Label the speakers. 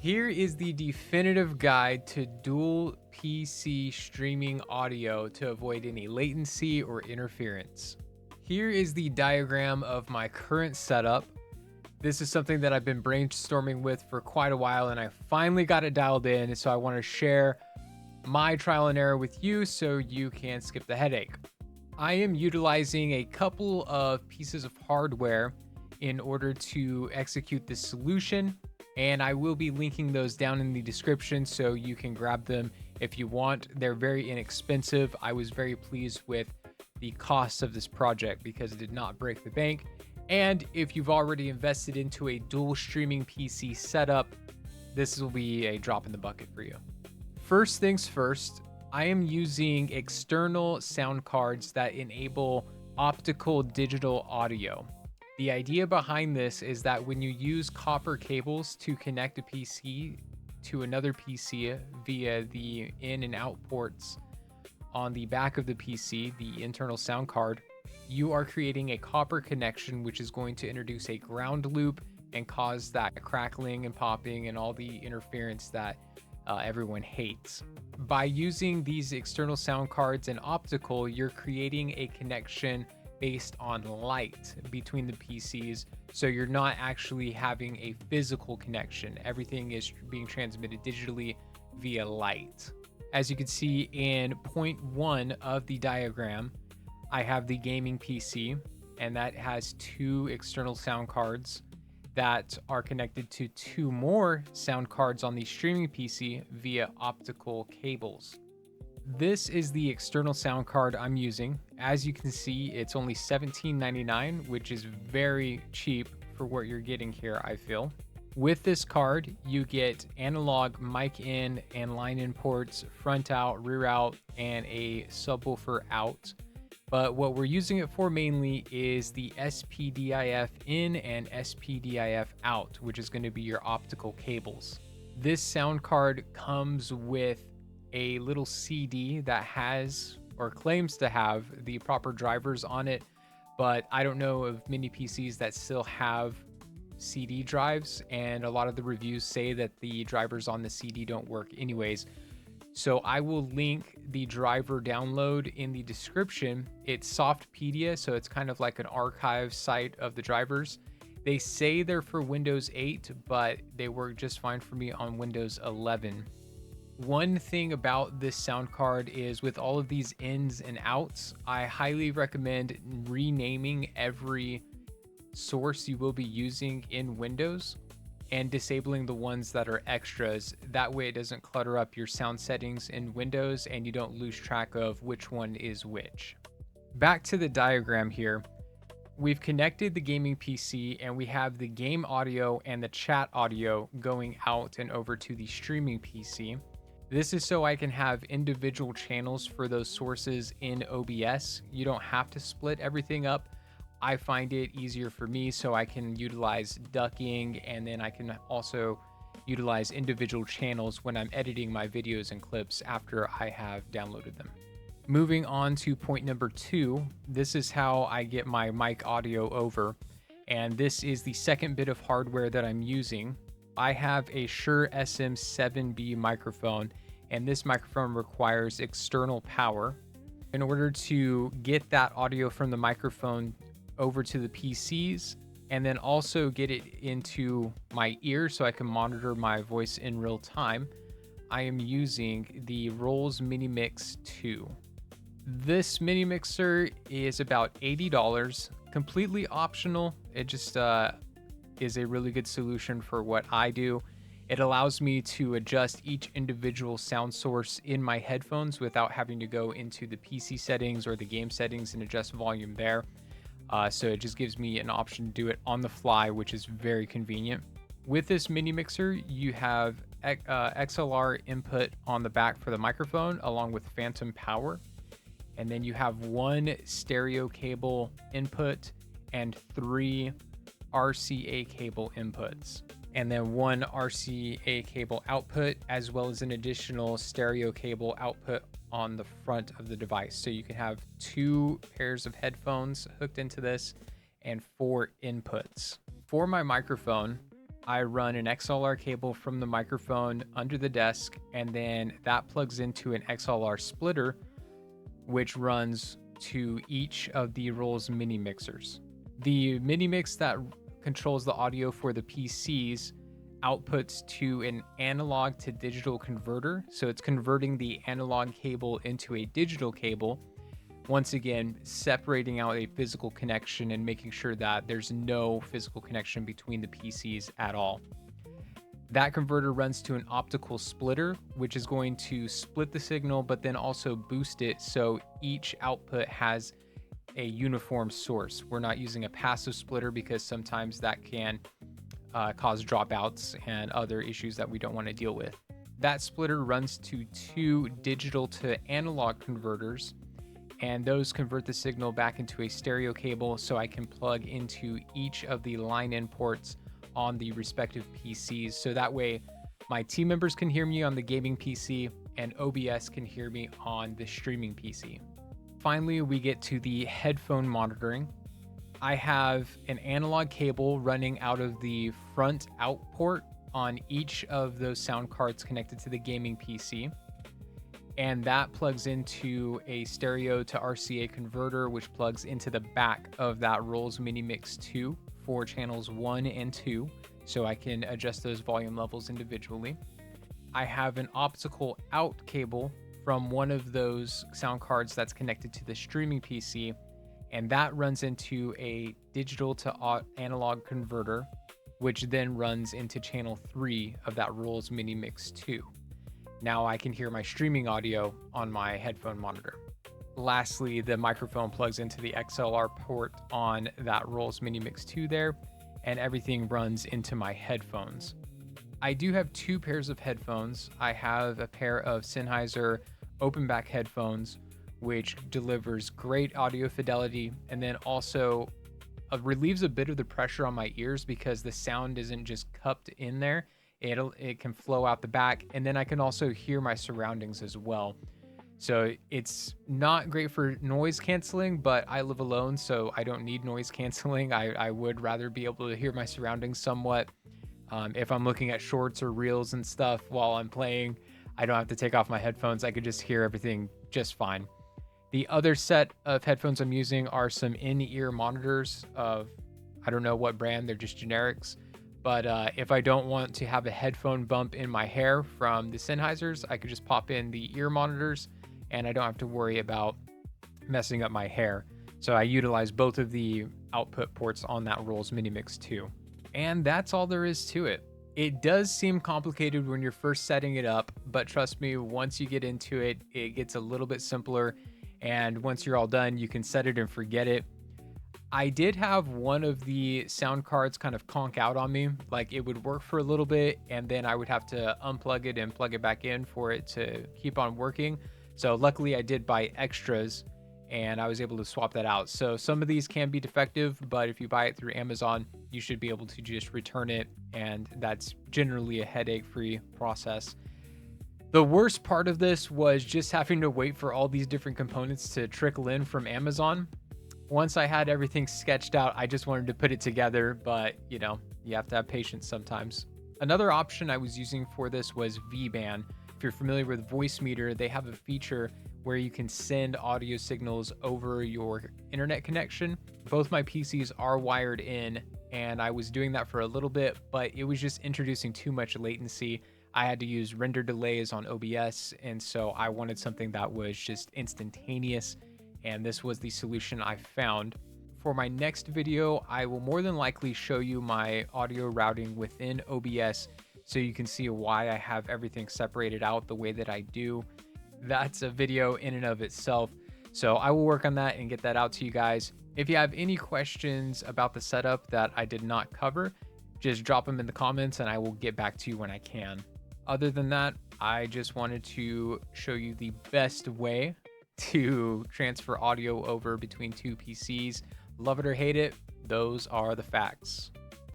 Speaker 1: Here is the definitive guide to dual PC streaming audio to avoid any latency or interference. Here is the diagram of my current setup. This is something that I've been brainstorming with for quite a while, and I finally got it dialed in. So I want to share my trial and error with you so you can skip the headache. I am utilizing a couple of pieces of hardware in order to execute this solution, and I will be linking those down in the description so you can grab them if you want. They're very inexpensive. I was very pleased with the cost of this project because it did not break the bank. And if you've already invested into a dual streaming PC setup, this will be a drop in the bucket for you. First things first, I am using external sound cards that enable optical digital audio. The idea behind this is that when you use copper cables to connect a PC to another PC via the in and out ports on the back of the PC, the internal sound card, you are creating a copper connection, which is going to introduce a ground loop and cause that crackling and popping and all the interference that everyone hates. By using these external sound cards and optical, you're creating a connection based on light between the PCs. So you're not actually having a physical connection. Everything is being transmitted digitally via light. As you can see in point 1 of the diagram, I have the gaming PC, and that has 2 external sound cards that are connected to 2 more sound cards on the streaming PC via optical cables. This is the external sound card I'm using. As you can see, it's only $17.99, which is very cheap for what you're getting here, I feel. With this card, you get analog mic in and line in ports, front out, rear out, and a subwoofer out. But what we're using it for mainly is the SPDIF in and SPDIF out, which is going to be your optical cables. This sound card comes with a little CD that has or claims to have the proper drivers on it, but I don't know of many PCs that still have CD drives, and a lot of the reviews say that the drivers on the CD don't work anyways. So I will link the driver download in the description. It's Softpedia, so it's kind of like an archive site of the drivers. They say they're for Windows 8, but they work just fine for me on Windows 11. One thing about this sound card is with all of these ins and outs, I highly recommend renaming every source you will be using in Windows and disabling the ones that are extras. That way it doesn't clutter up your sound settings in Windows and you don't lose track of which one is which. Back to the diagram here. We've connected the gaming PC and we have the game audio and the chat audio going out and over to the streaming PC. This is so I can have individual channels for those sources in OBS. You don't have to split everything up. I find it easier for me so I can utilize ducking, and then I can also utilize individual channels when I'm editing my videos and clips after I have downloaded them. Moving on to point number 2, this is how I get my mic audio over, and this is the second bit of hardware that I'm using. I have a Shure SM7B microphone, and this microphone requires external power. In order to get that audio from the microphone over to the PCs and then also get it into my ear so I can monitor my voice in real time, I am using the Rolls Mini Mix 2. This mini mixer is about $80, completely optional. It just is a really good solution for what I do. It allows me to adjust each individual sound source in my headphones without having to go into the PC settings or the game settings and adjust volume there. So it just gives me an option to do it on the fly, which is very convenient. With this mini mixer, you have XLR input on the back for the microphone along with phantom power. And then you have 1 stereo cable input and 3 RCA cable inputs, and then 1 RCA cable output, as well as an additional stereo cable output on the front of the device. So you can have 2 pairs of headphones hooked into this and 4 inputs. For my microphone, I run an XLR cable from the microphone under the desk, and then that plugs into an XLR splitter, which runs to each of the Rolls mini mixers. The mini mix that controls the audio for the PCs outputs to an analog to digital converter. So it's converting the analog cable into a digital cable. Once again, separating out a physical connection and making sure that there's no physical connection between the PCs at all. That converter runs to an optical splitter, which is going to split the signal, but then also boost it so each output has a uniform source. We're not using a passive splitter because sometimes that can cause dropouts and other issues that we don't want to deal with. That splitter runs to 2 digital to analog converters, and those convert the signal back into a stereo cable so I can plug into each of the line-in ports on the respective PCs. So that way my team members can hear me on the gaming PC and OBS can hear me on the streaming PC. Finally, we get to the headphone monitoring. I have an analog cable running out of the front out port on each of those sound cards connected to the gaming PC. And that plugs into a stereo to RCA converter, which plugs into the back of that Rolls Mini Mix 2 for channels 1 and 2, so I can adjust those volume levels individually. I have an optical out cable from one of those sound cards that's connected to the streaming PC, and that runs into a digital to analog converter, which then runs into channel 3 of that Rolls Mini Mix 2. Now I can hear my streaming audio on my headphone monitor. Lastly, the microphone plugs into the XLR port on that Rolls Mini Mix 2 there, and everything runs into my headphones. I do have 2 pairs of headphones. I have a pair of Sennheiser open back headphones, which delivers great audio fidelity, and then also relieves a bit of the pressure on my ears because the sound isn't just cupped in there. It can flow out the back, and then I can also hear my surroundings as well. So it's not great for noise canceling, but I live alone, so I don't need noise canceling. I would rather be able to hear my surroundings somewhat. If I'm looking at shorts or reels and stuff while I'm playing, I don't have to take off my headphones. I could just hear everything just fine. The other set of headphones I'm using are some in-ear monitors of, I don't know what brand, they're just generics. But if I don't want to have a headphone bump in my hair from the Sennheisers, I could just pop in the ear monitors and I don't have to worry about messing up my hair. So I utilize both of the output ports on that Rolls Mini Mix 2. And that's all there is to it. It does seem complicated when you're first setting it up, but trust me, once you get into it, it gets a little bit simpler. And once you're all done, you can set it and forget it. I did have one of the sound cards kind of conk out on me. Like, it would work for a little bit and then I would have to unplug it and plug it back in for it to keep on working. So luckily I did buy extras and I was able to swap that out. So some of these can be defective, but if you buy it through Amazon, you should be able to just return it. And that's generally a headache-free process. The worst part of this was just having to wait for all these different components to trickle in from Amazon. Once I had everything sketched out, I just wanted to put it together, but you know, you have to have patience sometimes. Another option I was using for this was VBAN. If you're familiar with Voicemeeter, they have a feature where you can send audio signals over your internet connection. Both my PCs are wired in, and I was doing that for a little bit, but it was just introducing too much latency. I had to use render delays on OBS, and so I wanted something that was just instantaneous, and this was the solution I found. For my next video, I will more than likely show you my audio routing within OBS so you can see why I have everything separated out the way that I do. That's a video in and of itself. So I will work on that and get that out to you guys. If you have any questions about the setup that I did not cover, just drop them in the comments and I will get back to you when I can. Other than that, I just wanted to show you the best way to transfer audio over between 2 PCs. Love it or hate it, those are the facts.